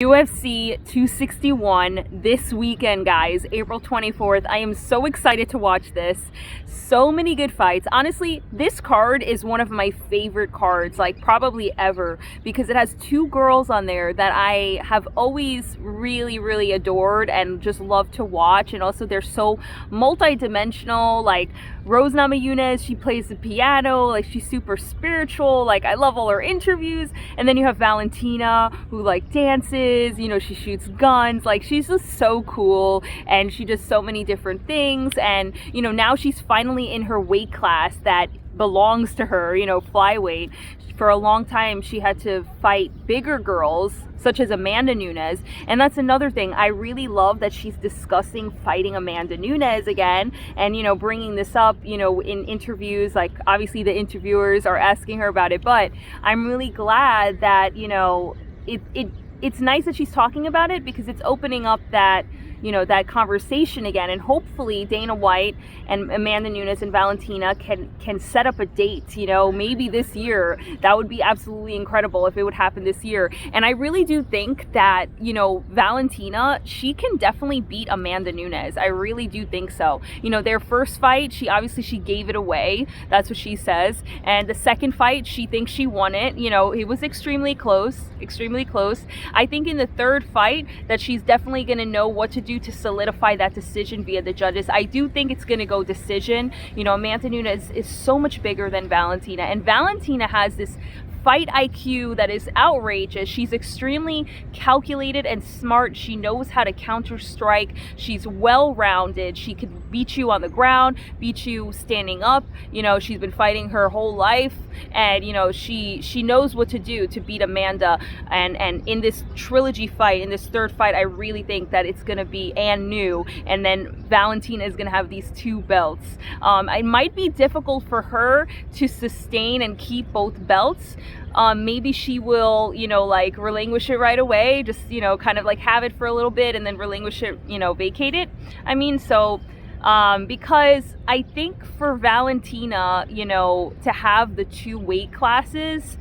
UFC 261 this weekend, guys, April 24th. I am so excited to watch this. So many good fights. Honestly, this card is one of my favorite cards, like probably ever, because it has two girls on there that I have always really adored and just love to watch. And also they're so multi-dimensional. Like Amanda Nunes, she plays the piano, like she's super spiritual. Like I love all her interviews. And then you have Valentina, who like dances, you know, she shoots guns. Like she's just so cool, and she does so many different things. And you know, now she's finally in her weight class that belongs to her, you know, flyweight. For a long time she had to fight bigger girls such as Amanda Nunes, and that's another thing. I really love that she's discussing fighting Amanda Nunes again, and you know, bringing this up, you know, in interviews. Like obviously the interviewers are asking her about it, but I'm really glad that, you know, it's nice that she's talking about it, because it's opening up that, you know, that conversation again. And hopefully Dana White and Amanda Nunes and Valentina can set up a date, you know, maybe this year. That would be absolutely incredible if it would happen this year. And I really do think that, you know, Valentina, she can definitely beat Amanda Nunes. I really do think so. You know, their first fight, she gave it away. That's what she says. And the second fight, she thinks she won it. You know, it was extremely close. I think in the third fight that she's definitely going to know what to do to solidify that decision via the judges. I do think it's going to go decision. You know, Amanda Nunes is so much bigger than Valentina, and Valentina has this fight IQ that is outrageous. She's extremely calculated and smart. She knows how to counter strike. She's well-rounded. She could beat you on the ground, beat you standing up. You know, she's been fighting her whole life, and you know, she knows what to do to beat Amanda. And in this trilogy fight, in this third fight, I really think that it's gonna be new, and then Valentina is gonna have these two belts. It might be difficult for her to sustain and keep both belts. Maybe she will, you know, like relinquish it right away, just, you know, kind of like have it for a little bit and then relinquish it, you know, vacate it. I mean, so because I think for Valentina, you know, to have the two weight classes,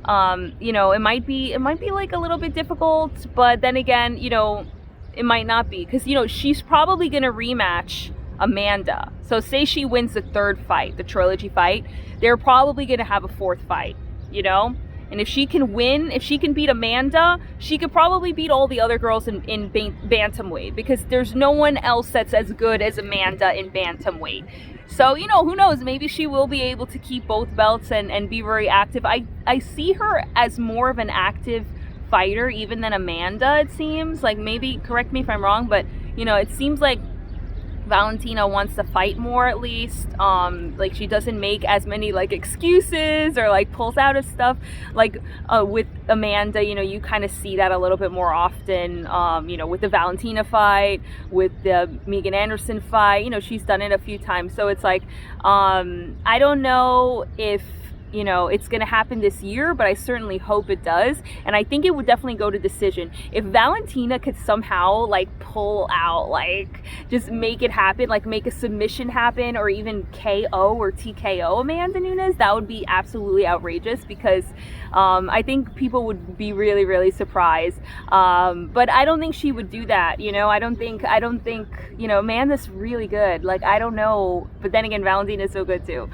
you know, it might be like a little bit difficult, but then again, you know, it might not be, because, you know, she's probably going to rematch Amanda. So say she wins the third fight, the trilogy fight, they're probably going to have a fourth fight, you know? And if she can win, if she can beat Amanda, she could probably beat all the other girls in bantamweight, because there's no one else that's as good as Amanda in bantamweight. So, you know, who knows? Maybe she will be able to keep both belts and be very active. I see her as more of an active fighter even than Amanda, it seems. Like, maybe, correct me if I'm wrong, but, you know, it seems like Valentina wants to fight more, at least. Like she doesn't make as many like excuses or like pulls out of stuff. Like with Amanda, you know, you kind of see that a little bit more often. You know, with the Valentina fight, with the Megan Anderson fight, you know, she's done it a few times. So it's like, I don't know if, you know, it's going to happen this year, but I certainly hope it does. And I think it would definitely go to decision. If Valentina could somehow like pull out, like just make it happen, like make a submission happen, or even KO or TKO Amanda Nunes, that would be absolutely outrageous, because I think people would be really surprised. But I don't think she would do that. You know, I don't think, you know, Amanda's really good. Like, I don't know. But then again, Valentina is so good too.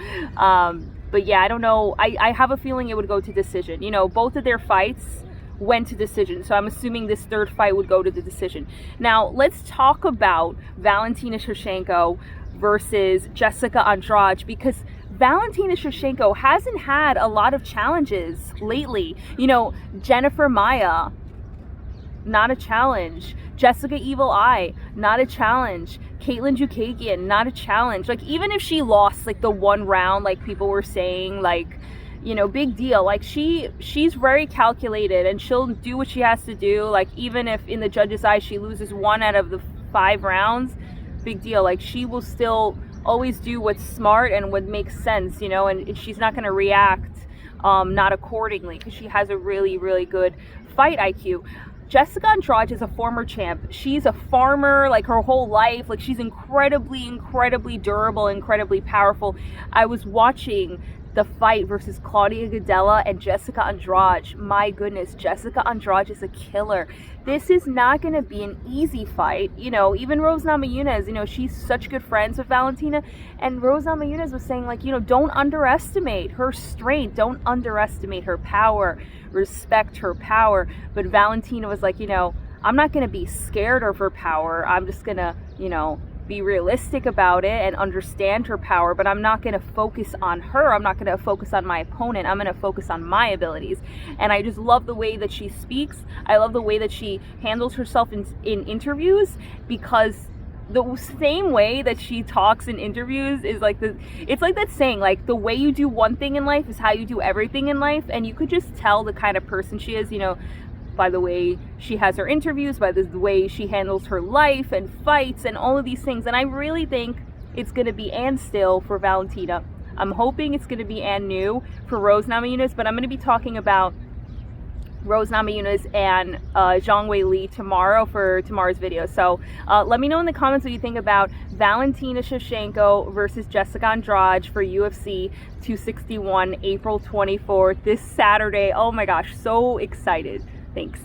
But yeah, I don't know. I have a feeling it would go to decision. You know, both of their fights went to decision. So I'm assuming this third fight would go to the decision. Now, let's talk about Valentina Shevchenko versus Jessica Andrade, because Valentina Shevchenko hasn't had a lot of challenges lately. You know, Jennifer Maia, not a challenge. Jessica Evil Eye, not a challenge. Caitlin Jukagian, not a challenge. Like, even if she lost like the one round, like people were saying, like, you know, big deal. Like she's very calculated, and she'll do what she has to do. Like, even if in the judges' eyes she loses 1 out of the 5 rounds, big deal. Like, she will still always do what's smart and what makes sense, you know, and she's not going to react not accordingly, because she has a really good fight IQ. Jessica Andrade is a former champ. She's a farmer, like her whole life. Like, she's incredibly durable, incredibly powerful. I was watching the fight versus Claudia Gadelha and Jessica Andrade. My goodness, Jessica Andrade is a killer. This is not going to be an easy fight. You know, even Rose Namajunas, you know, she's such good friends with Valentina, and Rose Namajunas was saying, like, you know, don't underestimate her strength, don't underestimate her power, respect her power. But Valentina was like, you know, I'm not going to be scared of her power. I'm just going to, you know, be realistic about it and understand her power, but I'm not going to focus on her. I'm not going to focus on my opponent. I'm going to focus on my abilities. And I just love the way that she speaks. I love the way that she handles herself in interviews, because the same way that she talks in interviews is like it's like that saying, like, the way you do one thing in life is how you do everything in life. And you could just tell the kind of person she is, you know, by the way she has her interviews, by the way she handles her life and fights and all of these things. And I really think it's going to be Ann Still for Valentina. I'm hoping it's going to be Ann New for Rose Namajunas, but I'm going to be talking about Rose Namajunas and Zhang Wei Li tomorrow for tomorrow's video. So let me know in the comments what you think about Valentina Shevchenko versus Jessica Andrade for UFC 261, April 24th, this Saturday. Oh my gosh, so excited. Thanks.